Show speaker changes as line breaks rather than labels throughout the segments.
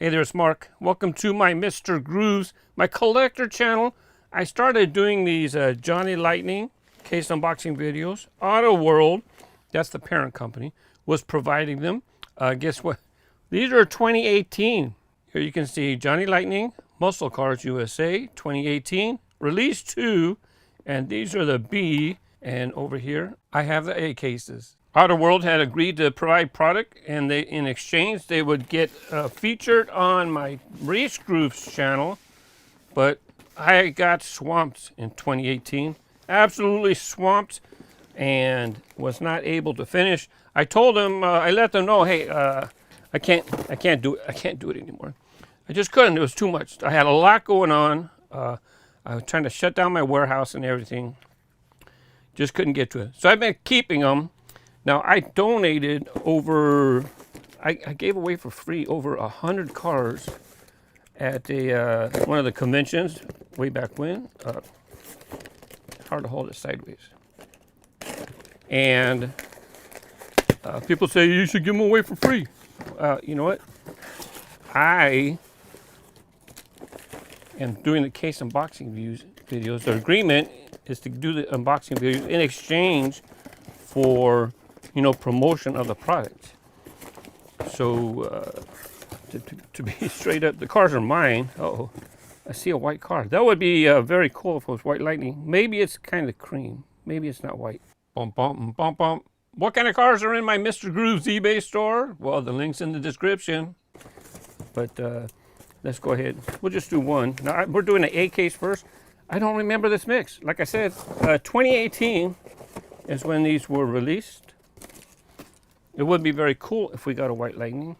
Hey there, it's Mark. Welcome to my Mr. Grooves, my collector channel. I started doing these Johnny Lightning case unboxing videos. Auto World, that's the parent company, was providing them. Guess what? These are 2018. Here you can see Johnny Lightning, Muscle Cars USA, 2018, release 2, and these are the B, and over here I have the A cases. Auto World had agreed to provide product, and they, in exchange, they would get featured on my Race Grooves channel. But I got swamped in 2018, absolutely swamped, and was not able to finish. I told them, I let them know, hey, I can't do it. I can't do it anymore. I just couldn't. It was too much. I had a lot going on. I was trying to shut down my warehouse and everything. Just couldn't get to it. So I've been keeping them. Now, I donated over, I gave away for free over 100 cars at one of the conventions way back when. Hard to hold it sideways. And people say you should give them away for free. You know what? I am doing the case unboxing videos. The agreement is to do the unboxing videos in exchange for, you know, promotion of the product. So to be straight up, the cars are mine. Uh-oh, I see a white car. That would be very cool if it was white lightning. Maybe it's kind of cream. Maybe it's not white. Bum, bum, bum, bum. What kind of cars are in my Mr. Grooves eBay store? Well, the link's in the description. But let's go ahead. We'll just do one. Now, we're doing an A case first. I don't remember this mix. Like I said, 2018 is when these were released. It would be very cool if we got a white lightning.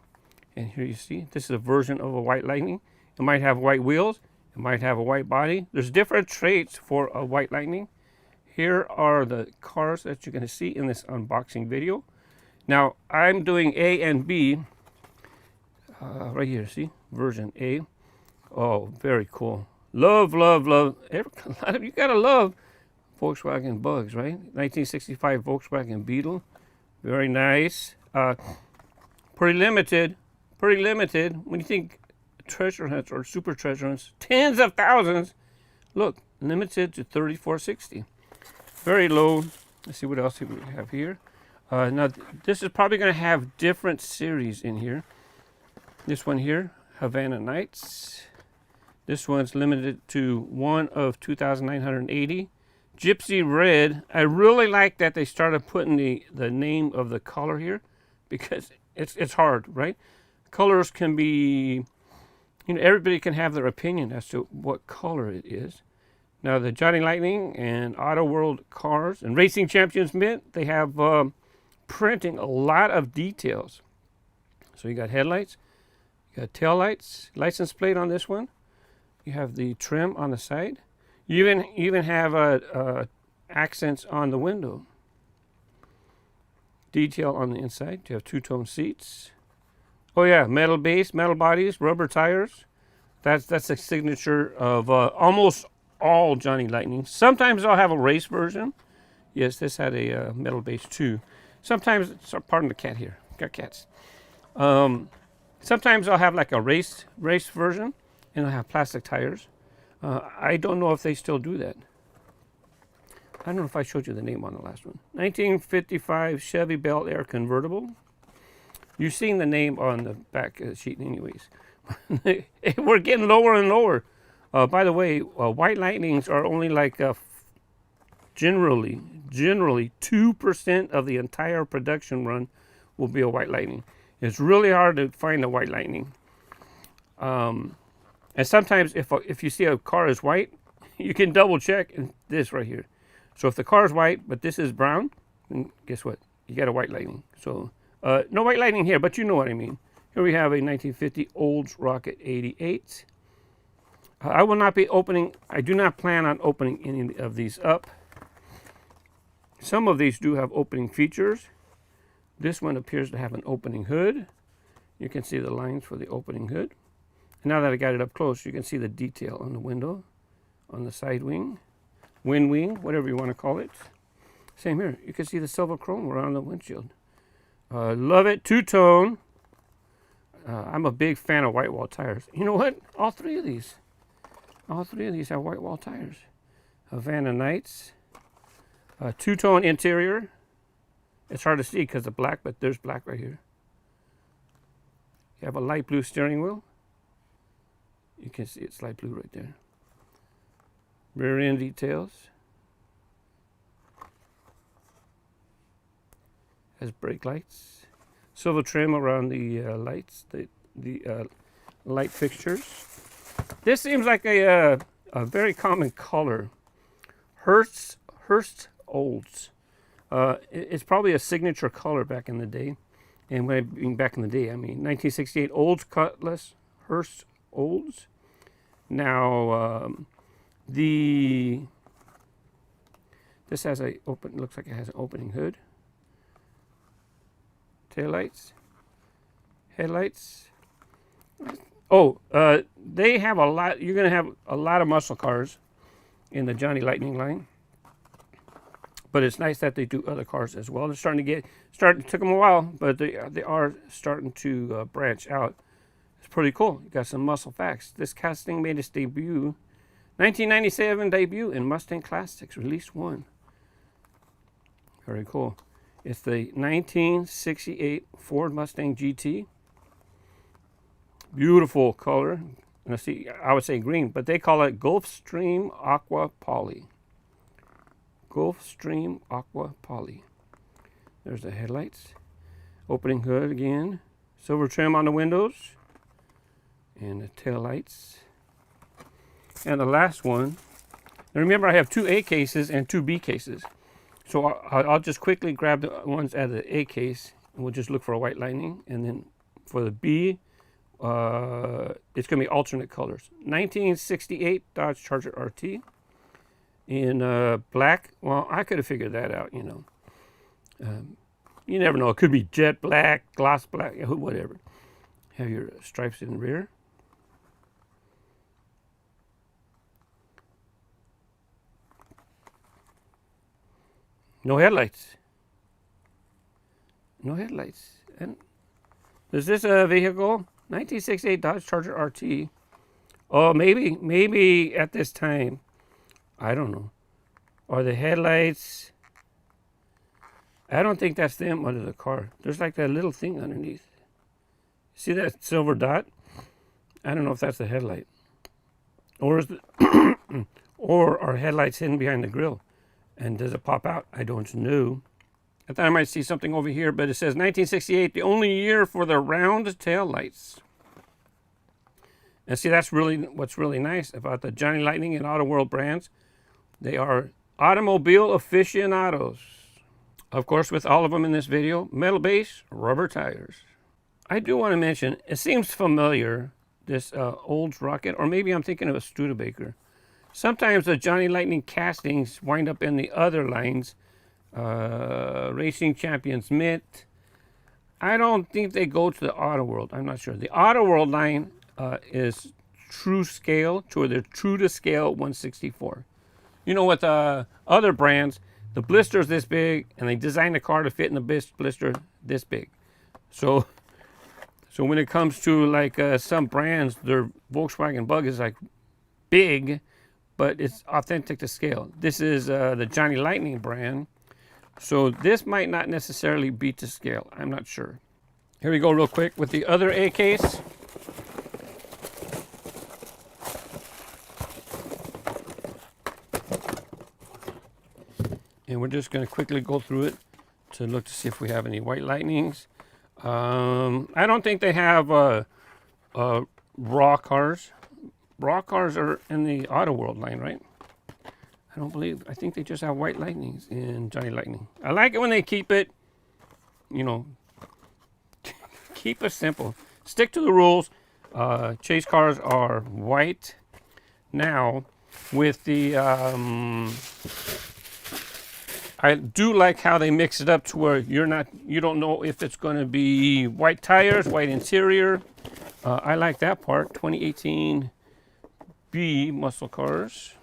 And here you see, this is a version of a white lightning. It might have white wheels. It might have a white body. There's different traits for a white lightning. Here are the cars that you're going to see in this unboxing video. Now, I'm doing A and B. Right here, see? Version A. Oh, very cool. Love, love, love. A lot of you got to love Volkswagen Bugs, right? 1965 Volkswagen Beetle. Very nice. Pretty limited. Pretty limited. When you think treasure hunts or super treasure hunts, tens of thousands. Look, limited to 3460. Very low. Let's see what else we have here. Now, this is probably going to have different series in here. This one here, Havana Nights. This one's limited to 1 of 2,980. Gypsy Red. I really like that they started putting the name of the color here, because it's hard, right? Colors can be, you know, everybody can have their opinion as to what color it is. Now, the Johnny Lightning and Auto World cars and Racing Champions Mint, they have printing a lot of details. So you got headlights, you got tail lights, license plate on this one. You have the trim on the side. You even have accents on the window. Detail on the inside. You have two-tone seats. Oh yeah, metal base, metal bodies, rubber tires. That's a signature of almost all Johnny Lightning. Sometimes I'll have a race version. Yes, this had a metal base too. Sometimes, pardon the cat here. Got cats. Sometimes I'll have like a race version, and I'll have plastic tires. I don't know if they still do that. I don't know if I showed you the name on the last one. 1955 Chevy Bel Air Convertible. You've seen the name on the back sheet anyways. We're getting lower and lower. By the way, white lightnings are only like generally 2% of the entire production run will be a white lightning. It's really hard to find a white lightning. And sometimes if you see a car is white, you can double check this right here. So if the car is white, but this is brown, then guess what? You got a white lightning. So no white lightning here, but you know what I mean. Here we have a 1950 Olds Rocket 88. I will not be opening, I do not plan on opening any of these up. Some of these do have opening features. This one appears to have an opening hood. You can see the lines for the opening hood. And now that I got it up close, you can see the detail on the window, on the side wing, wind wing, whatever you want to call it. Same here. You can see the silver chrome around the windshield. Love it. Two-tone. I'm a big fan of white wall tires. You know what? All three of these have white wall tires. Havana Nights, two-tone interior. It's hard to see because of black, but there's black right here. You have a light blue steering wheel. You can see it's light blue right there. Rear end details. Has brake lights. Silver trim around the lights, the light fixtures. This seems like a very common color. Hurst Olds. It's probably a signature color back in the day. And when I mean back in the day, I mean 1968 Olds Cutlass Hurst Olds. Now this has a open. Looks like it has an opening hood. Taillights, headlights. Oh, they have a lot. You're gonna have a lot of muscle cars in the Johnny Lightning line. But it's nice that they do other cars as well. They're starting to it took them a while, but they are starting to branch out. It's pretty cool. You got some muscle facts. This casting made its debut, 1997 debut in Mustang Classics, Release 1. Very cool. It's the 1968 Ford Mustang GT. Beautiful color. And I would say green, but they call it Gulfstream Aqua Poly. Gulfstream Aqua Poly. There's the headlights. Opening hood again. Silver trim on the windows. And the tail lights. And the last one. And remember, I have two A cases and two B cases. So I'll just quickly grab the ones out of the A case. And we'll just look for a white lightning. And then for the B, it's going to be alternate colors. 1968 Dodge Charger RT. In black. Well, I could have figured that out, you know. You never know. It could be jet black, gloss black, whatever. Have your stripes in the rear. No headlights. No headlights. And is this a vehicle? 1968 Dodge Charger RT. Oh, maybe at this time. I don't know. Are the headlights? I don't think that's them under the car. There's like that little thing underneath. See that silver dot? I don't know if that's the headlight. Or is the or are headlights hidden behind the grill? And does it pop out? I don't know. I thought I might see something over here, but it says 1968, the only year for the round tail lights. And see, that's really what's really nice about the Johnny Lightning and Auto World brands. They are automobile aficionados. Of course, with all of them in this video, metal base, rubber tires. I do want to mention, it seems familiar, this Olds Rocket, or maybe I'm thinking of a Studebaker. Sometimes the Johnny Lightning castings wind up in the other lines. Racing Champions Mitt. I don't think they go to the Auto World. I'm not sure. The Auto World line is true scale, to where they're true to scale 164. You know, with other brands, the blister's this big, and they design the car to fit in the blister this big. So when it comes to like some brands, their Volkswagen Bug is like big, but it's authentic to scale. This is the Johnny Lightning brand, so this might not necessarily be to scale. I'm not sure. Here we go real quick with the other A case. And we're just going to quickly go through it to look to see if we have any white lightnings. I don't think they have raw cars. Raw cars are in the Auto World line, right? I think they just have white lightnings in Johnny Lightning. I like it when they keep it, you know, keep it simple. Stick to the rules. Chase cars are white. Now, with the... I do like how they mix it up to where you don't know if it's going to be white tires, white interior. I like that part. 2018 B muscle cars.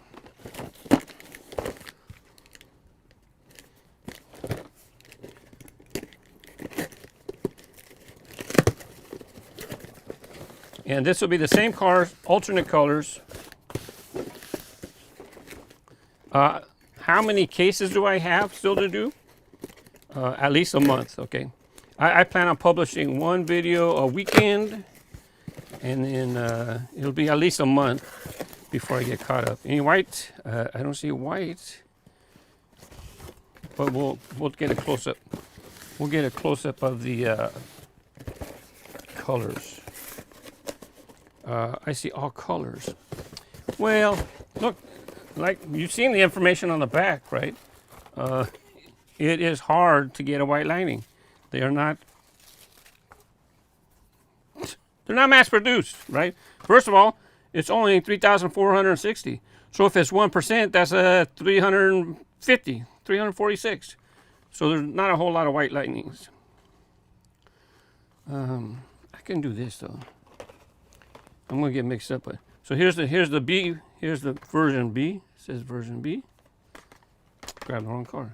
And this will be the same cars, alternate colors. How many cases do I have still to do? At least a month, okay. I plan on publishing one video a weekend, and then it'll be at least a month before I get caught up. Any white? I don't see white, but we'll get a close up. We'll get a close up of the colors. I see all colors. Well, look, like you've seen the information on the back, right? It is hard to get a white lining. They are not. They're not mass produced, right? First of all, it's only 3,460. So if it's 1%, that's a 350, 346. So there's not a whole lot of white lightnings. I can do this though. I'm gonna get mixed up. So here's the B. Here's the version B. It says version B. Grab the wrong car.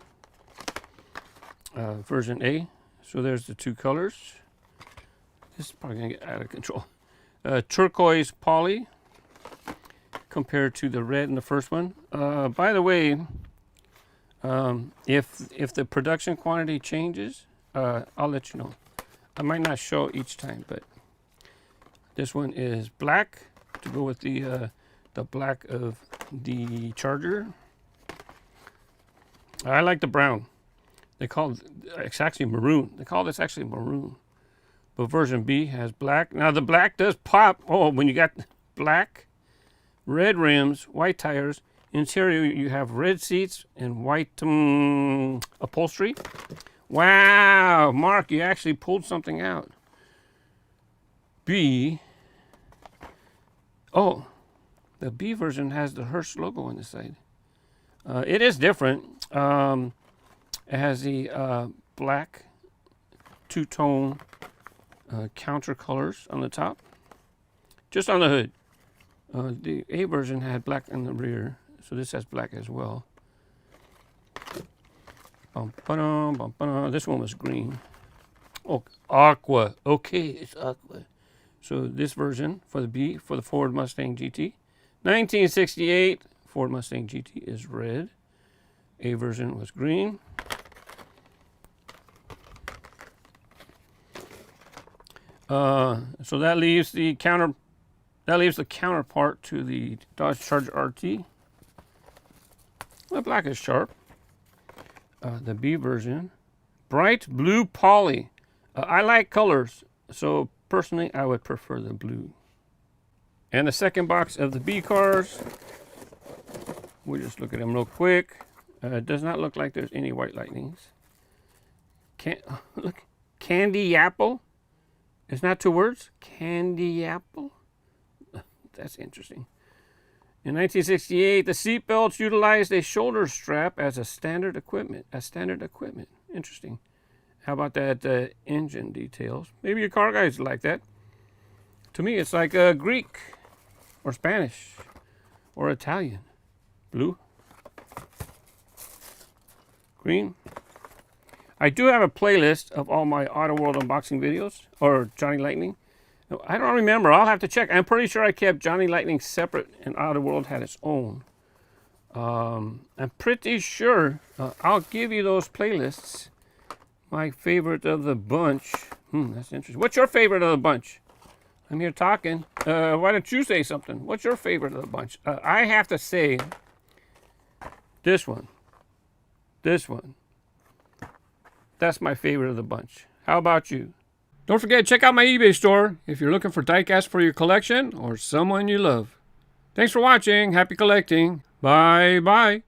Version A. So there's the two colors. This is probably gonna get out of control. Turquoise poly compared to the red in the first one. By the way, if the production quantity changes, I'll let you know. I might not show each time, but this one is black to go with the black of the Charger. I like the brown. They call it's actually maroon. They call this actually maroon. But version B has black. Now the black does pop. Oh, when you got black, red rims, white tires, interior you have red seats and white upholstery. Wow, Mark, you actually pulled something out. B. Oh, the B version has the Hurst logo on the side. It is different. It has the black two-tone counter colors on the top, just on the hood. The A version had black in the rear, so this has black as well. This one was green. Oh, aqua. Okay, it's aqua. So this version for the B, for the Ford Mustang GT. 1968 Ford Mustang GT is red. A version was green. So that leaves the counterpart to the Dodge Charger RT. The black is sharp. The B version, bright blue poly. I like colors, so personally I would prefer the blue. And the second box of the B cars, we'll just look at them real quick. It does not look like there's any white lightnings. Look, candy apple. It's not two words. Candy apple. That's interesting. In 1968, the seat belts utilized a shoulder strap as a standard equipment. Interesting. How about that engine details? Maybe your car guys like that. To me, it's like Greek or Spanish or Italian. Blue. Green. I do have a playlist of all my Auto World unboxing videos, or Johnny Lightning. I don't remember. I'll have to check. I'm pretty sure I kept Johnny Lightning separate and Auto World had its own. I'm pretty sure I'll give you those playlists. My favorite of the bunch. That's interesting. What's your favorite of the bunch? I'm here talking. Why don't you say something? What's your favorite of the bunch? I have to say this one. This one. That's my favorite of the bunch. How about you? Don't forget to check out my eBay store if you're looking for diecast for your collection or someone you love. Thanks for watching. Happy collecting. Bye-bye.